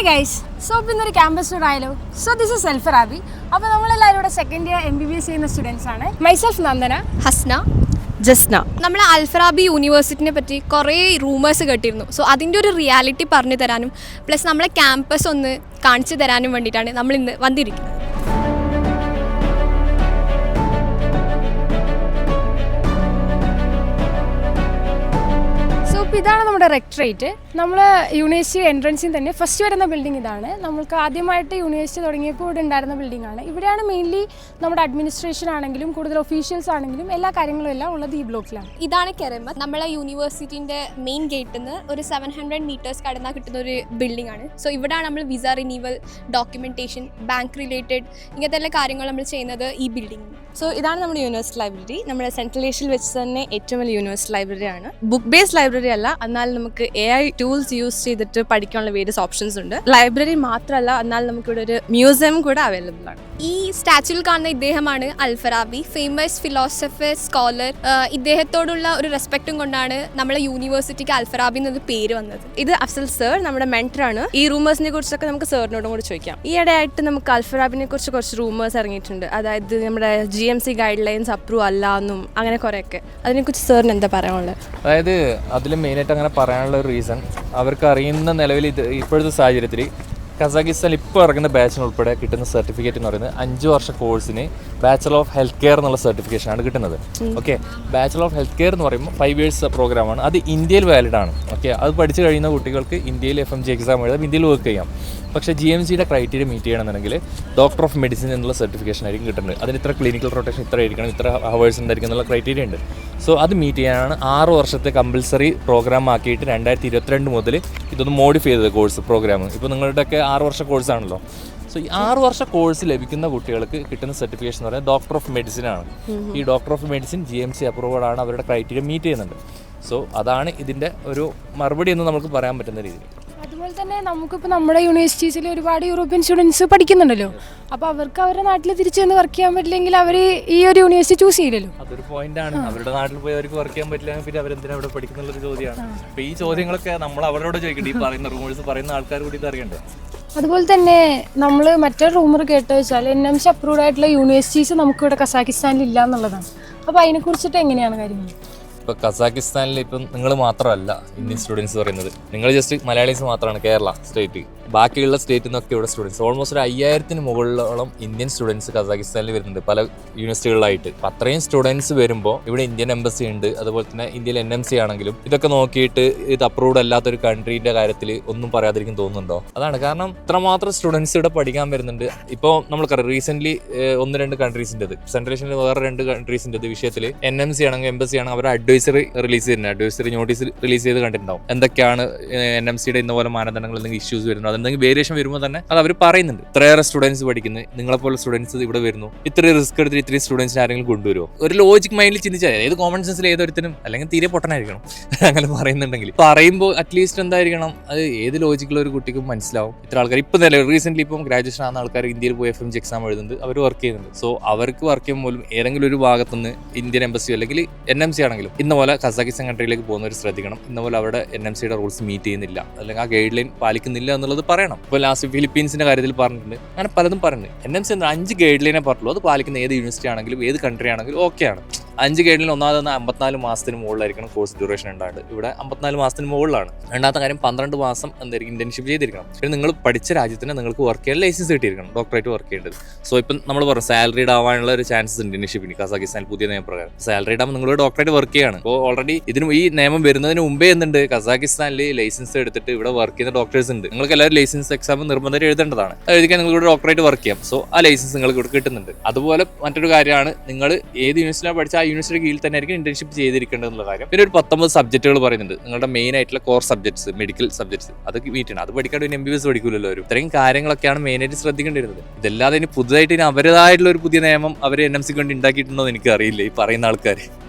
Guys, so ഇന്നൊരു campus tour ആയാലോ. So this is Al Farabi. അപ്പോൾ നമ്മളെല്ലാവരും ഇവിടെ സെക്കൻഡ് ഇയർ MBBS ചെയ്യുന്ന സ്റ്റുഡൻസ് ആണ്. മൈസെൽഫ് നന്ദന, ഹസ്ന, ജസ്ന. നമ്മൾ അൽഫറാബി യൂണിവേഴ്സിറ്റിനെ പറ്റി കുറേ റൂമേഴ്സ് കേട്ടിരുന്നു. സോ അതിൻ്റെ ഒരു റിയാലിറ്റി പറഞ്ഞു തരാനും പ്ലസ് നമ്മളെ ക്യാമ്പസ് ഒന്ന് കാണിച്ചു തരാനും വേണ്ടിയിട്ടാണ് നമ്മൾ ഇന്ന് വന്നിരിക്കുന്നത്. അപ്പോൾ ഇതാണ് നമ്മുടെ റെക്ടറേറ്റ്. നമ്മൾ യൂണിവേഴ്സിറ്റി എൻട്രൻസിൽ തന്നെ ഫസ്റ്റ് വരുന്ന ബിൽഡിംഗ് ഇതാണ്. നമ്മൾക്ക് ആദ്യമായിട്ട് യൂണിവേഴ്സിറ്റി തുടങ്ങിയപ്പോൾ ഇവിടെ ഉണ്ടായിരുന്ന ബിൽഡിംഗ് ആണ്. ഇവിടെയാണ് മെയിൻലി നമ്മുടെ അഡ്മിനിസ്ട്രേഷൻ ആണെങ്കിലും കൂടുതൽ ഒഫീഷ്യൽസ് ആണെങ്കിലും എല്ലാ കാര്യങ്ങളും എല്ലാം ഉള്ളത് ഈ ബ്ലോക്കിലാണ്. ഇതാണ് കെറമത്ത്. നമ്മളെ യൂണിവേഴ്സിറ്റിൻ്റെ മെയിൻ ഗേറ്റിൽ നിന്ന് ഒരു 700 മീറ്റേഴ്സ് കടന്നാൽ കിട്ടുന്ന ഒരു ബിൽഡിംഗ് ആണ്. സോ ഇവിടെയാണ് നമ്മൾ visa renewal, documentation, bank related ഇങ്ങനത്തെ എല്ലാ കാര്യങ്ങളും നമ്മൾ ചെയ്യുന്നത് ഈ ബിൽഡിംഗ്. സോ ഇതാണ് നമ്മുടെ യൂണിവേഴ്സിറ്റി ലൈബ്രറി. നമ്മുടെ സെൻട്രൽ ഏഷ്യയിൽ വെച്ച് തന്നെ ഏറ്റവും വലിയ യൂണിവേഴ്സിറ്റി ലൈബ്രറിയാണ്. ബുക്ക് ബേസ്ഡ് ലൈബ്രറി അല്ല, എന്നാൽ നമുക്ക് AI ടൂൾസ് യൂസ് ചെയ്തിട്ട് പഠിക്കാനുള്ള വേരിയസ് ഓപ്ഷൻസ് ഉണ്ട്. ലൈബ്രറി മാത്രമല്ല, എന്നാൽ നമുക്കിവിടെ ഒരു മ്യൂസിയം കൂടെ അവൈലബിൾ ആണ്. ഈ സ്റ്റാച്യൂവിൽ കാണുന്ന ഇദ്ദേഹമാണ് അൽഫറാബി, ഫേമസ് ഫിലോസഫർ, സ്കോളർ. ഇദ്ദേഹത്തോടുള്ള ഒരു റെസ്പെക്റ്റും കൊണ്ടാണ് നമ്മളെ യൂണിവേഴ്സിറ്റിക്ക് അൽഫറാബി എന്നൊരു പേര് വന്നത്. ഇത് അഫ്സൽ സർ, നമ്മുടെ മെന്ററാണ്. ഈ റൂമേഴ്സിനെ കുറിച്ചൊക്കെ നമുക്ക് സാറിനോടും കൂടി ചോദിക്കാം. ഈയിടെയായിട്ട് നമുക്ക് അൽഫറാബിനെ കുറിച്ച് കുറച്ച് റൂമേഴ്സ് ഇറങ്ങിയിട്ടുണ്ട്. അതായത് നമ്മുടെ GMC ഗൈഡ് ലൈൻസ് അപ്രൂവ് അല്ല എന്നും അങ്ങനെ കുറേയൊക്കെ. അതിനെക്കുറിച്ച് സാറിന് എന്താ പറയാനുള്ളത്? അതായത് അതിൽ മെയിനായിട്ട് അങ്ങനെ പറയാനുള്ള ഒരു റീസൺ, അവർക്ക് അറിയുന്ന നിലവിൽ ഇത് ഇപ്പോഴത്തെ സാഹചര്യത്തിൽ കസാഖിസ്ഥാനിൽ ഇപ്പോൾ ഇറങ്ങുന്ന ബാച്ചിന് ഉൾപ്പെടെ കിട്ടുന്ന സർട്ടിഫിക്കറ്റ് എന്ന് പറയുന്നത് 5 വർഷ കോഴ്സിന് ബാച്ചലർ ഓഫ് ഹെൽത്ത് കെയർ എന്നുള്ള സർട്ടിഫിക്കേഷനാണ് കിട്ടുന്നത്. Okay, bachelor of health care എന്ന് പറയുമ്പോൾ 5 years പ്രോഗ്രാമാണ്. അത് ഇന്ത്യയിൽ വാലിഡ് ആണ്. ഓക്കെ, അത് പഠിച്ചു കഴിയുന്ന കുട്ടികൾക്ക് ഇന്ത്യയിൽ FMG എക്സാം എഴുതാം, ഇന്ത്യയിൽ വർക്ക് ചെയ്യാം. പക്ഷേ GMCയുടെ ക്രൈറ്റീരിയ മീറ്റ് ചെയ്യണമെന്നുണ്ടെങ്കിൽ ഡോക്ടർ ഓഫ് മെഡിസിൻ എന്നുള്ള സർട്ടിഫിക്കേഷൻ ആയിരിക്കും കിട്ടുന്നത്. അതിന് ഇത്ര ക്ലിനിക്കൽ റൊട്ടേഷൻ ഇത്ര ആയിരിക്കണം, ഇത്ര ഹവേഴ്സ് ഉണ്ടായിരിക്കും എന്നുള്ള ക്രൈറ്റീരിയ ഉണ്ട്. സോ അത് മീറ്റ് ചെയ്യാനാണ് 6 വർഷത്തെ കമ്പൽസറി പ്രോഗ്രാം ആക്കിയിട്ട് 2022 മുതൽ ഇതൊന്ന് മോഡിഫൈ ചെയ്തത് കോഴ്സ് പ്രോഗ്രാം. ഇപ്പോൾ നിങ്ങളുടെയൊക്കെ 6 വർഷ കോഴ്സാണല്ലോ. സോ ഈ 6 വർഷ കോഴ്സ് ലഭിക്കുന്ന കുട്ടികൾക്ക് കിട്ടുന്ന സർട്ടിഫിക്കേഷൻ എന്ന് പറയുന്നത് ഡോക്ടർ ഓഫ് മെഡിസിൻ ആണ്. ഈ doctor of medicine GMC approved ആണ്, അവരുടെ ക്രൈറ്റീരിയ മീറ്റ് ചെയ്യുന്നുണ്ട്. സോ അതാണ് ഇതിൻ്റെ ഒരു മറുപടി എന്ന് നമുക്ക് പറയാൻ പറ്റുന്ന രീതിയിൽ. അതുപോലെ തന്നെ നമുക്കിപ്പോൾ നമ്മുടെ യൂണിവേഴ്സിറ്റീസിൽ ഒരുപാട് യൂറോപ്യൻ സ്റ്റുഡൻസ് പഠിക്കുന്നുണ്ടല്ലോ. അപ്പോൾ അവർക്ക് അവരുടെ നാട്ടിൽ തിരിച്ചു വന്ന് വർക്ക് ചെയ്യാൻ പറ്റില്ലെങ്കിൽ അവർ ഈ ഒരു യൂണിവേഴ്സിറ്റി ചൂസ് ചെയ്യില്ലല്ലോ. അതൊരു പോയിന്റാണ്. അവരുടെ നാട്ടിൽ പോയി അവർക്ക് വർക്ക് ചെയ്യാൻ പറ്റില്ല, പിന്നെ അവരെന്തിനാ അവിടെ പഠിക്കുന്നുള്ളൊരു ചോദ്യമാണ്. അപ്പോൾ ഈ ചോദ്യങ്ങളൊക്കെ നമ്മൾ അവരോട് ചോദിക്കട്ടെ, ഈ പറയുന്ന റൂമേഴ്സ് പറയുന്ന ആൾക്കാർ കൂടി ഇത് അറിയണ്ടേ. അതുപോലെ തന്നെ നമ്മൾ മറ്റൊരു റൂമർ കേട്ട് വെച്ചാൽ NMC അപ്രൂവ്ഡ് ആയിട്ടുള്ള യൂണിവേഴ്സിറ്റീസ് നമുക്കിവിടെ കസാഖിസ്ഥാനിൽ ഇല്ല എന്നുള്ളതാണ്. അപ്പോൾ അതിനെക്കുറിച്ചിട്ട് എങ്ങനെയാണ് കാര്യങ്ങൾ? ഇപ്പോൾ കസാഖിസ്ഥാനിൽ ഇപ്പം നിങ്ങൾ മാത്രമല്ല ഇന്ത്യൻ സ്റ്റുഡൻസ് പറയുന്നത്, നിങ്ങൾ ജസ്റ്റ് മലയാളീസ് മാത്രമാണ് കേരള സ്റ്റേറ്റ്. ബാക്കിയുള്ള സ്റ്റേറ്റിൽ നിന്നൊക്കെ ഇവിടെ സ്റ്റുഡൻസ് ഓൾമോസ്റ്റ് ഒരു 5000-ന് മുകളിലോളം ഇന്ത്യൻ സ്റ്റുഡൻസ് കസാഖിസ്ഥാനിൽ വരുന്നുണ്ട് പല യൂണിവേഴ്സിറ്റികളിലായിട്ട്. അപ്പം അത്രയും സ്റ്റുഡൻസ് വരുമ്പോൾ ഇവിടെ ഇന്ത്യൻ എംബസി ഉണ്ട്, അതുപോലെ തന്നെ ഇന്ത്യയിൽ NMC ആണെങ്കിലും ഇതൊക്കെ നോക്കിയിട്ട് ഇത് അപ്രൂവ്ഡ് അല്ലാത്തൊരു കൺട്രീൻ്റെ കാര്യത്തിൽ ഒന്നും പറയാതിരിക്കും തോന്നുന്നുണ്ടോ? അതാണ് കാരണം, ഇത്രമാത്രം സ്റ്റുഡൻസ് ഇവിടെ പഠിക്കാൻ വരുന്നുണ്ട്. ഇപ്പോൾ നമ്മൾക്കറിയാം റീസെൻ്റ്ലി 1-2 കൺട്രീസിൻ്റെത്, സെൻട്രൽ ഏഷ്യയിൽ വേറെ 2 കൺട്രീസിൻ്റെത് വിഷയത്തിൽ NMC ആണെങ്കിൽ എംബസി ആണെങ്കിൽ അവർ അഡ്വൈസറി റിലീസ് ചെയ്യുന്നത്, അഡ്വൈസറി നോട്ടീസ് റിലീസ് ചെയ്ത് കണ്ടിട്ടുണ്ടാവും. എന്തൊക്കെയാണ് NMCയുടെ ഇന്നപോലെ മാനദണ്ഡങ്ങൾ, എന്തെങ്കിലും ഇഷ്യൂസ് വരുന്നു, എന്തെങ്കിലും വേരിയേഷൻ വരുമ്പോൾ തന്നെ അത് അവർ പറയുന്നുണ്ട്. ഇത്രയേറെ സ്റ്റുഡൻസ് പഠിക്കുന്നത്, നിങ്ങളെപ്പോലെ സ്റ്റുഡൻസ് ഇവിടെ വരുന്നു, ഇത്രയും റിസ്ക് എടുത്തിട്ട് ഇത്രയും സ്റ്റുഡൻസിന് ആരെങ്കിലും കൊണ്ടുവരുമോ? ഒരു ലോജിക് മൈൻഡിൽ ചിന്തിച്ചാൽ, ഏത് കോമൺ സെൻസിൽ ഏതൊരുത്തനും അല്ലെങ്കിൽ തീരെ പൊട്ടനായിരിക്കണം അങ്ങനെ പറയുന്നുണ്ടെങ്കിൽ പറയുമ്പോൾ അറ്റ്ലീസ്റ്റ് എന്തായിരിക്കണം, അത് ഏത് ലോജിക്കുള്ള ഒരു കുട്ടിക്കും മനസ്സിലാവും. ഇത്ര ആൾക്കാർ ഇപ്പം തന്നെ റീസെൻ്റ്ലി ഇപ്പം ഗ്രാജുവേഷൻ ആകുന്ന ആൾക്കാർ ഇന്ത്യയിൽ പോയി FMG എക്സാം എഴുതുന്നുണ്ട്, അവർ വർക്ക് ചെയ്യുന്നുണ്ട്. സോ അവർക്ക് വർക്ക് ചെയ്യുമ്പോൾ പോലും ഏതെങ്കിലും ഒരു ഭാഗത്തുനിന്ന് ഇന്ത്യൻ എംബസിയോ അല്ലെങ്കിൽ NMC ആണെങ്കിലും ഇന്ന പോലെ കസാഖിസ്ഥാൻ കൺട്രിയിലേക്ക് പോകുന്നവർ ശ്രദ്ധിക്കണം. ഇന്ന പോലെ അവിടെ NMCയുടെ റൂൾസ് മീറ്റ് ചെയ്യുന്നില്ല, അല്ലെങ്കിൽ ആ ഗൈഡ് ലൈൻ പാലിക്കുന്നില്ല എന്നുള്ളത് പറയണം. ഇപ്പോൾ ലാസ്റ്റ് ഫിലിപ്പീൻസിന്റെ കാര്യത്തിൽ പറഞ്ഞിട്ടുണ്ട്, അങ്ങനെ പലതും പറഞ്ഞിട്ടുണ്ട്. NMC 5 ഗൈഡ് ലൈനെ പറഞ്ഞുള്ളൂ, അത് പാലിക്കുന്ന ഏത് യൂണിവേഴ്സിറ്റി ആണെങ്കിലും ഏത് കൺട്രി ആണെങ്കിലും ഓക്കെയാണ്. 5 ഗൈഡ് ലൈൻ ഒന്നാമത് 54 മാസത്തിന് മുകളിലായിരിക്കണം കോഴ്സ് ഡ്യൂറേഷൻ ഉണ്ടായിട്ട്, ഇവിടെ 54 മാസത്തിന് മുകളിലാണ്. രണ്ടാമത്തെ കാര്യം 12 മാസം എന്തായിരിക്കും ഇന്റേൺഷിപ്പ് ചെയ്തിരിക്കണം. പിന്നെ നിങ്ങൾ പഠിച്ച രാജ്യത്തിന് നിങ്ങൾക്ക് വർക്ക് ചെയ്യാൻ ലൈസൻസ് കിട്ടിയിരിക്കണം, ഡോക്ടറേറ്റ് വർക്ക് ചെയ്യേണ്ടത്. സോ ഇപ്പം നമ്മൾ പറഞ്ഞു സാലറീഡ് ആവാനുള്ള ഒരു ചാൻസസ് ഉണ്ട് ഇന്റേൺഷിപ്പിന് കസാഖിസ്ഥാനിൽ പുതിയ നിയമപ്രകാരം. സാലറീഡ് ആകുമ്പോൾ നിങ്ങൾ ഡോക്ടറേറ്റ് വർക്ക് ചെയ്യാണ്. അപ്പോൾ ഓൾറെഡി ഈ നിയമം വരുന്നതിന് മുമ്പേ എന്തുണ്ട്, കസാഖിസ്ഥാനിൽ ലൈസൻസ് എടുത്തിട്ട് ഇവിടെ വർക്ക് ചെയ്യുന്ന ഡോക്ടേഴ്സ് ഉണ്ട്. നിങ്ങൾക്ക് എല്ലാവരും ലൈസൻസ് എക്സാം നിർബന്ധം എഴുതേണ്ടതാണ്. അത് എഴുതിക്കാൻ നിങ്ങൾക്ക് ഡോക്ടറേറ്റ് വർക്ക് ചെയ്യാം. സോ ആ ലൈസൻസ് നിങ്ങൾക്ക് ഇവിടെ കിട്ടുന്നുണ്ട്. അതുപോലെ മറ്റൊരു കാര്യമാണ്, നിങ്ങൾ ഏത് യൂണിവേഴ്സിറ്റിയാണ് പഠിച്ചാൽ ആ യൂണിവേഴ്സിറ്റി കീഴിൽ തന്നെ ആയിരിക്കും ഇന്റേൺഷിപ്പ് ചെയ്തിരിക്കേണ്ടതെന്നുള്ള കാര്യം. പിന്നെ ഒരു 19 സബ്ജക്റ്റുകൾ പറയുന്നുണ്ട്, നിങ്ങളുടെ മെയിൻ ആയിട്ടുള്ള കോർ സബ്ജക്ട്സ്, മെഡിക്കൽ സബ്ജക്ട്സ്, അതൊക്കെ വീട്ടാണ്. അത് പഠിക്കാണ്ട് പിന്നെ MBBS പഠിക്കില്ലല്ലോ. ഇത്രയും കാര്യങ്ങളൊക്കെയാണ് മെയിനായിട്ട് ശ്രദ്ധിക്കേണ്ടിരുന്നത്. ഇതല്ലാതെ ഇനി പുതുതായിട്ട് ഇനി അവരുടേതായിട്ടുള്ള ഒരു പുതിയ നിയമം അവർ NMCക്ക് വേണ്ടി ഉണ്ടാക്കിയിട്ടുണ്ടോ എന്ന് എനിക്ക് അറിയില്ല, ഈ പറയുന്ന ആൾക്കാർ.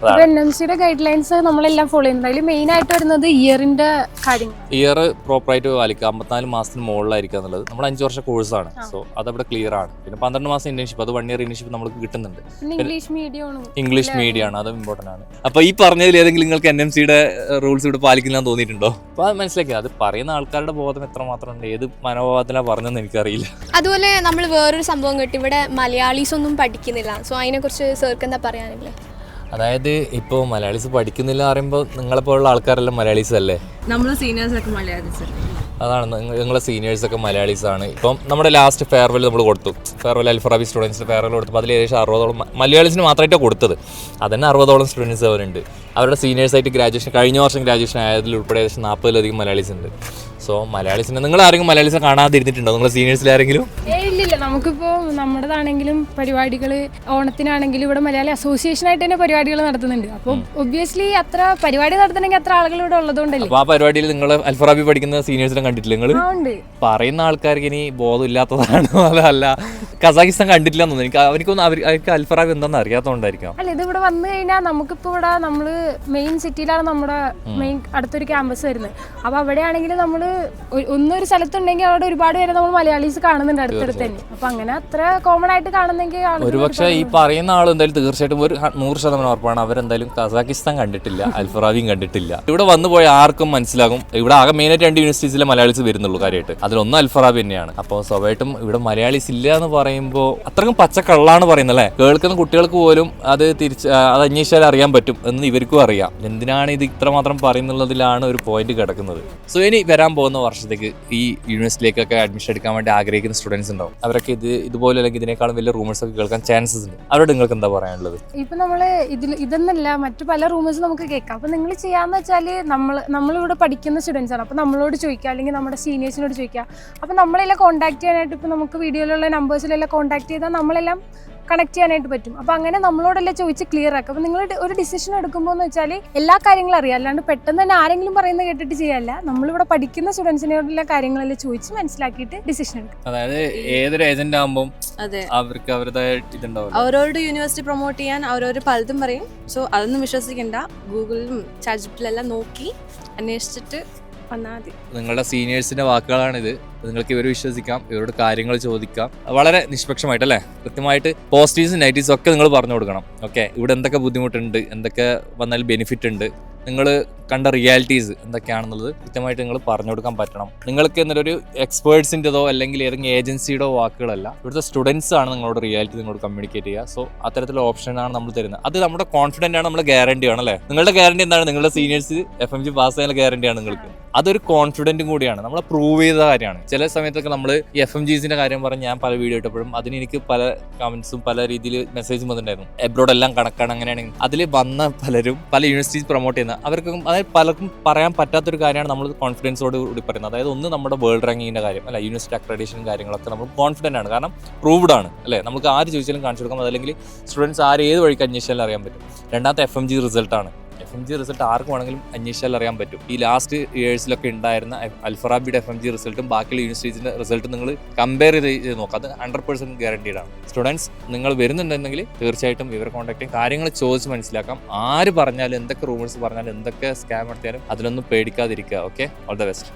NMCയുടെ ഗൈഡ് ലൈൻസ് നമ്മളെല്ലാം ഫോളോ ചെയ്യുന്നത്. അതിൽ മെയിൻ ആയിട്ട് വരുന്നത് ഇയറിന്റെ കാര്യങ്ങൾ, ഇയർ പ്രോപ്പറായിട്ട് പാലിക്കുക, 54 മാസത്തിന് മുകളിലായിരിക്കുക എന്നുള്ളത്. നമ്മൾ 5 വർഷ കോഴ്സാണ്. സോ അതവിടെ ക്ലിയർ ആണ്. പിന്നെ 12 മാസം ഇന്റേൺഷിപ്പ്, അത് 1 year ഇന്റേൺഷിപ്പ് നമുക്ക് കിട്ടുന്നുണ്ട്. ഇംഗ്ലീഷ് മീഡിയം മീഡിയ ആണ്, അതും ഇമ്പോർട്ടൻ്റ് ആണ്. അപ്പോൾ ഈ പറഞ്ഞതിൽ ഏതെങ്കിലും നിങ്ങൾക്ക് NMCയുടെ റൂൾസ് ഇവിടെ പാലിക്കില്ലാന്ന് തോന്നിയിട്ടുണ്ടോ? അപ്പോൾ അത് മനസ്സിലാക്കി, അത് പറയുന്ന ആൾക്കാരുടെ ബോധം എത്രമാത്രം ഉണ്ട്, ഏത് മനോഭാവത്തിലാണ് പറഞ്ഞതെന്ന് എനിക്കറിയില്ല. അതുപോലെ നമ്മൾ വേറൊരു സംഭവം കേട്ടു, ഇവിടെ മലയാളീസ് ഒന്നും പഠിക്കുന്നില്ല. സോ അതിനെക്കുറിച്ച് സാർക്ക് എന്താ പറയാനില്ലേ? അതായത് ഇപ്പോൾ മലയാളീസ് പഠിക്കുന്നില്ല പറയുമ്പോൾ നിങ്ങളെപ്പോലുള്ള ആൾക്കാരെല്ലാം മലയാളീസ് അല്ലേ? നമ്മൾ സീനിയേഴ്സൊക്കെ മലയാളീസ്. അതാണ്, നിങ്ങളെ സീനിയേഴ്സൊക്കെ മലയാളീസാണ്. ഇപ്പം നമ്മുടെ ലാസ്റ്റ് ഫെയർവെൽ നമ്മൾ കൊടുത്തു, ഫെയർവെൽ അൽഫറാബി സ്റ്റുഡൻസിന് ഫെയർവെൽ കൊടുത്തപ്പോൾ അതിൽ ഏകദേശം 60ഓളം മലയാളീസിന് മാത്രമായിട്ടാണ് കൊടുത്തത്. അതന്നെ 60ഓളം സ്റ്റുഡൻസ് അവരുണ്ട്. അവരുടെ സീനിയേഴ്സായിട്ട് ഗ്രാജുവേഷൻ കഴിഞ്ഞ വർഷം ഗ്രാജുവേഷൻ ആയതിൽ ഉൾപ്പെടെ ഏകദേശം 40ലധികം മലയാളീസ് ഉണ്ട്. സോ മലയാളീസിനെ നിങ്ങൾ ആരെങ്കിലും മലയാളീസിനെ കാണാതിരുന്നിട്ടുണ്ടോ നിങ്ങളെ സീനിയേഴ്സിൽ ആരെങ്കിലും? ഇല്ലില്ല, നമുക്കിപ്പോൾ നമ്മുടേതാണെങ്കിലും പരിപാടികൾ ഓണത്തിനാണെങ്കിലും ഇവിടെ മലയാളി അസോസിയേഷനായിട്ട് തന്നെ പരിപാടികൾ നടത്തുന്നുണ്ട്. അപ്പോൾ ഒബ്വിയസ്ലി അത്ര പരിപാടി നടത്തണമെങ്കിൽ അത്ര ആളുകൾ ഇവിടെ ഉള്ളതുകൊണ്ടല്ലേ. അപ്പോൾ ആ പരിപാടിയിൽ നിങ്ങൾ അൽഫറാബി പഠിക്കുന്ന സീനിയേഴ്സിനെ കണ്ടിട്ടില്ല? നിങ്ങൾ ഉണ്ട്. പറയുന്ന ആൾക്കാർക്ക് ഇനി ബോധം ഇല്ലാത്തതാണോ അതല്ല കസാഖിസ്ഥാൻ കണ്ടിട്ടില്ല എന്ന് തോന്നുന്നു. എനിക്കൊന്നും അവർക്ക് അൽഫറാബി എന്താണെന്ന് അറിയാത്തതുകൊണ്ടായിരിക്കാം. അല്ല, ഇത് ഇവിടെ വന്നു കഴിഞ്ഞാൽ നമുക്കിപ്പോൾ ഇവിടെ നമ്മൾ മെയിൻ സിറ്റിയിലാണ് നമ്മുടെ മെയിൻ അടുത്തൊരു ക്യാമ്പസ് വരുന്നത്. അപ്പോൾ അവിടെയാണെങ്കിൽ നമ്മൾ ഒന്നൊരു സ്ഥലത്തുണ്ടെങ്കിൽ അവിടെ ഒരുപാട് പേരെ നമ്മൾ മലയാളീസ് കാണുന്നുണ്ട് അടുത്തടുത്ത് തന്നെ. അപ്പൊ അങ്ങനെ അത്ര കോമൺ ആയിട്ട് കാണുന്നെങ്കിൽ ഒരുപക്ഷെ ഈ പറയുന്ന ആൾ എന്തായാലും തീർച്ചയായിട്ടും ഒരു 100% ഉറപ്പാണ് അവരെന്തായാലും കസാഖിസ്ഥാൻ കണ്ടിട്ടില്ല, അൽഫറാബിയും കണ്ടിട്ടില്ല. ഇവിടെ വന്നു പോയ ആർക്കും മനസ്സിലാകും ഇവിടെ ആകെ മെയിനായിട്ട് 2 യൂണിവേഴ്സിറ്റീസിലെ മലയാളീസ് വരുന്നുള്ളൂ കാര്യമായിട്ട്. അതിലൊന്നും അൽഫറാബി തന്നെയാണ്. അപ്പോൾ സ്വാഭാവികമായിട്ടും ഇവിടെ മലയാളീസ് ഇല്ല എന്ന് പറയുമ്പോൾ അത്രക്കും പച്ചക്കള്ളാണ് പറയുന്നത് അല്ലേ? കേൾക്കുന്ന കുട്ടികൾക്ക് പോലും അത് അത് അന്വേഷിച്ചാൽ അറിയാൻ പറ്റും എന്ന് ഇവർക്കും അറിയാം. എന്തിനാണ് ഇത് ഇത്രമാത്രം പറയുന്നുള്ളതിലാണ് ഒരു പോയിന്റ് കിടക്കുന്നത്. സോ ഇനി വരാൻ പോകുന്ന വർഷത്തേക്ക് ഈ യൂണിവേഴ്സിറ്റിയിലേക്കൊക്കെ അഡ്മിഷൻ എടുക്കാൻ വേണ്ടി ആഗ്രഹിക്കുന്ന സ്റ്റുഡൻസ് ഉണ്ടാവും. അവരൊക്കെ ഇതുപോലെ അല്ലെങ്കിൽ ഇതിനേക്കാളും വലിയ റൂമേഴ്സ് ഒക്കെ കേൾക്കാൻ ചാൻസസ് ഉണ്ട്. അവരോട് നിങ്ങൾക്ക് എന്താ പറയാനുള്ളത്? ഇപ്പൊ നമ്മള് ഇതെന്നല്ല മറ്റു പല റൂമേഴ്സ് നമുക്ക് കേൾക്കാം. അപ്പൊ നിങ്ങൾ ചെയ്യാന്ന് വെച്ചാല് നമ്മളിവിടെ പഠിക്കുന്ന സ്റ്റുഡൻസ് ആണ്. അപ്പൊ നമ്മളോട് ചോദിക്കുക, അല്ലെങ്കിൽ നമ്മുടെ സീനിയേഴ്സിനോട് ചോദിക്കുക. അപ്പൊ നമ്മളെല്ലാം കോൺടാക്ട് ചെയ്യാനായിട്ട് ഇപ്പൊ നമുക്ക് വീഡിയോയിലുള്ള നമ്പേഴ്സിലെല്ലാം കോൺടാക്ട് ചെയ്താൽ നമ്മളെല്ലാം കണക്ട് ചെയ്യാനായിട്ട് പറ്റും. അപ്പോൾ അങ്ങനെ നമ്മളോടെല്ലാം ചോദിച്ച് ക്ലിയർ ആക്കുക. അപ്പോൾ നിങ്ങൾ ഒരു ഡിസിഷൻ എടുക്കുമ്പോൾ എന്ന് വെച്ചാൽ എല്ലാ കാര്യങ്ങളും അറിയാം, അല്ലാണ്ട് പെട്ടെന്ന് തന്നെ ആരെങ്കിലും പറയുന്നത് കേട്ടിട്ട് ചെയ്യല്ല. നമ്മളിവിടെ പഠിക്കുന്ന സ്റ്റുഡൻസിനോടുള്ള കാര്യങ്ങളെല്ലാം ചോദിച്ച് മനസ്സിലാക്കിയിട്ട് ഡിസിഷൻ എടുക്കും. അതായത് ഏതൊരു ഏജന്റ് ആകുമ്പോൾ അവർക്ക് അവരുടേതായ ഇതുണ്ടാവും. അവരോട് യൂണിവേഴ്സിറ്റി പ്രൊമോട്ട് ചെയ്യാൻ അവരവർ പലതും പറയും. സോ അതൊന്നും വിശ്വസിക്കണ്ട. ഗൂഗിളിലും ചാറ്റ്ജിപിറ്റിലെല്ലാം നോക്കി അന്വേഷിച്ചിട്ട് വന്നാൽ മതി. നിങ്ങളുടെ സീനിയേഴ്സിന്റെ വാക്കുകളാണിത്. നിങ്ങൾക്ക് ഇവർ വിശ്വസിക്കാം, ഇവരോട് കാര്യങ്ങൾ ചോദിക്കാം, വളരെ നിഷ്പക്ഷമായിട്ടല്ലേ, കൃത്യമായിട്ട് പോസിറ്റീവ്സും നെഗറ്റീവ്സും ഒക്കെ നിങ്ങൾ പറഞ്ഞു കൊടുക്കണം. ഓക്കെ, ഇവിടെ എന്തൊക്കെ ബുദ്ധിമുട്ടുണ്ട്, എന്തൊക്കെ വന്നാൽ ബെനിഫിറ്റ് ഉണ്ട്, നിങ്ങൾ കണ്ട റിയാലിറ്റീസ് എന്തൊക്കെയാണെന്നുള്ളത് കൃത്യമായിട്ട് നിങ്ങൾ പറഞ്ഞു കൊടുക്കാൻ പറ്റണം. നിങ്ങൾക്ക് എന്നൊരു എക്സ്പേർട്സിൻ്റെതോ അല്ലെങ്കിൽ ഏതെങ്കിലും ഏജൻസിയുടെയോ വാക്കുകളല്ല, ഇവിടുത്തെ സ്റ്റുഡൻസ് ആണ് നിങ്ങളോട് റിയാലിറ്റി നിങ്ങളോട് കമ്മ്യൂണിക്കേറ്റ് ചെയ്യുക. സോ അത്തരത്തിലുള്ള ഓപ്ഷനാണ് നമ്മൾ തരുന്നത്. അത് നമ്മുടെ കോൺഫിഡൻ്റ് ആണ്, നമ്മുടെ ഗ്യാരണ്ടി ആണ് അല്ലേ? നിങ്ങളുടെ ഗ്യാരണ്ടി എന്താണ്? നിങ്ങളുടെ സീനിയേഴ്സ് FMG പാസ് ചെയ്യാനുള്ള ഗ്യാരണ്ടിയാണ് നിങ്ങൾക്ക്. അതൊരു കോൺഫിഡൻറ്റും കൂടിയാണ്, നമ്മൾ പ്രൂവ് ചെയ്ത കാര്യമാണ്. ചില സമയത്തൊക്കെ നമ്മൾ ഈ FMGസിൻ്റെ കാര്യം പറഞ്ഞ് ഞാൻ പല വീഡിയോ ഇട്ടപ്പോഴും അതിന് എനിക്ക് പല കമൻസും പല രീതിയിൽ മെസ്സേജും വന്നിട്ടുണ്ടായിരുന്നു. എബ്രോഡ് എല്ലാം കണക്കാണ്, അങ്ങനെയാണെങ്കിൽ അതിൽ വന്ന പലരും പല യൂണിവേഴ്സിറ്റീസ് പ്രൊമോട്ട് ചെയ്യുന്ന അവർക്കും അതായത് പലർക്കും പറയാൻ പറ്റാത്തൊരു കാര്യമാണ് നമ്മൾ കോൺഫിഡൻസോട് കൂടി പറയുന്നത്. അതായത് ഒന്ന് നമ്മുടെ വേൾഡ് റാങ്കിങ്ങിൻ്റെ കാര്യം അല്ല, യൂണിവേഴ്സിറ്റി അക്രഡിറ്റേഷൻ കാര്യങ്ങളൊക്കെ നമ്മൾ കോൺഫിഡൻ്റ് ആണ്, കാരണം പ്രൂവ്ഡ് ആണ് അല്ലേ? നമുക്ക് ആര് ചോദിച്ചാലും കാണിച്ചു കൊടുക്കാം, അതല്ലെങ്കിൽ സ്റ്റുഡൻസ് ആര് ഏത് വഴിക്ക് അന്വേഷിച്ചാലും അറിയാൻ പറ്റും. രണ്ടാമത്തെ FMG റിസൾട്ടാണ്. FMG റിസൾട്ട് ആർക്കും വേണമെങ്കിലും അന്വേഷിച്ചാൽ അറിയാൻ പറ്റും. ഈ ലാസ്റ്റ് ഇയേഴ്സിലൊക്കെ ഉണ്ടായിരുന്ന അൽഫറാബിയുടെ FMG റിസൾട്ടും ബാക്കിയുള്ള യൂണിവേഴ്സിറ്റീസിൻ്റെ റിസൾട്ടും നിങ്ങൾ കമ്പയർ ചെയ്ത് നോക്കാം. അത് 100% ഗ്യാരണ്ടീഡ് ആണ്. സ്റ്റുഡൻസ് നിങ്ങൾ വരുന്നുണ്ടെങ്കിൽ തീർച്ചയായിട്ടും ഇവരെ കോൺടാക്ട് ചെയ്യും, കാര്യങ്ങൾ ചോദിച്ച് മനസ്സിലാക്കാം. ആര് പറഞ്ഞാലും എന്തൊക്കെ റൂമേഴ്സ് പറഞ്ഞാലും എന്തൊക്കെ സ്കാം നടത്തിയാലും അതിലൊന്നും പേടിക്കാതിരിക്കുക. Okay, all the best.